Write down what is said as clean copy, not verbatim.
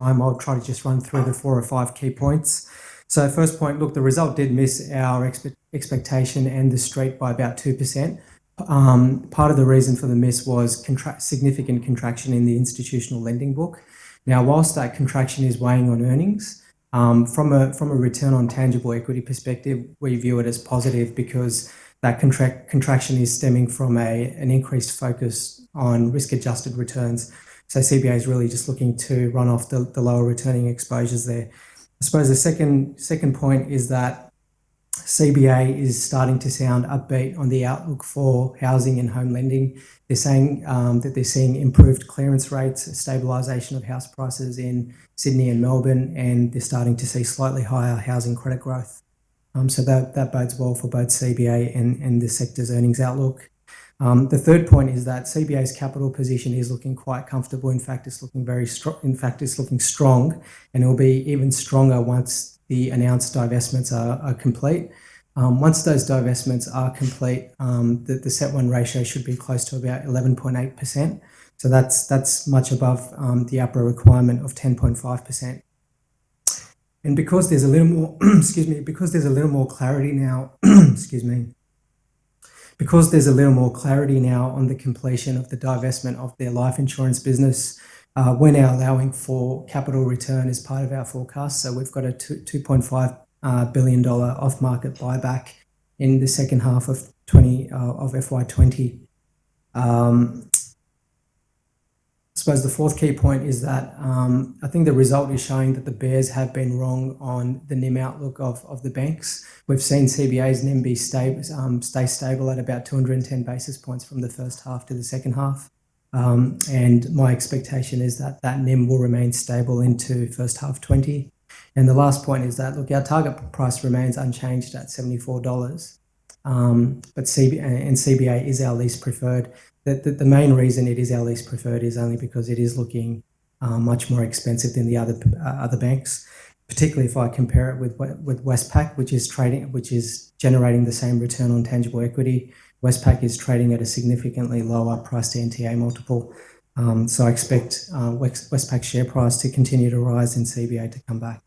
I'll try to just run through the 4 or 5 key points. So first point, look, the result did miss our expectation and the street by about 2%. Part of the reason for the miss was significant contraction in the institutional lending book. Now, whilst that contraction is weighing on earnings, from a return on tangible equity perspective, we view it as positive because that contraction is stemming from an increased focus on risk-adjusted returns. So CBA is really just looking to run off the lower returning exposures there. I suppose the second point is that CBA is starting to sound upbeat on the outlook for housing and home lending. They're saying that they're seeing improved clearance rates, stabilisation of house prices in Sydney and Melbourne, and they're starting to see slightly higher housing credit growth. So that bodes well for both CBA and the sector's earnings outlook. The third point is that CBA's capital position is looking quite comfortable. In fact, it's looking very strong. In fact, it's looking strong, and it will be even stronger once the announced divestments are complete. Once those divestments are complete, the CET1 ratio should be close to about 11.8%. So that's much above the upper requirement of 10.5%. And because there's a little more, because there's a little more clarity now, because there's a little more clarity now on the completion of the divestment of their life insurance business, we're now allowing for capital return as part of our forecast. So we've got a $2.5 billion off-market buyback in the second half of FY20. I suppose the fourth key point is that I think the result is showing that the bears have been wrong on the NIM outlook of the banks. We've seen CBA's NIM stay stable at about 210 basis points from the first half to the second half. And my expectation is that NIM will remain stable into first half 20. And the last point is that, look, our target price remains unchanged at $74. But CBA is our least preferred. The main reason it is our least preferred is only because it is looking much more expensive than the other banks, particularly if I compare it with Westpac, which is generating the same return on tangible equity. Westpac is trading at a significantly lower price to NTA multiple. So I expect Westpac's share price to continue to rise and CBA to come back.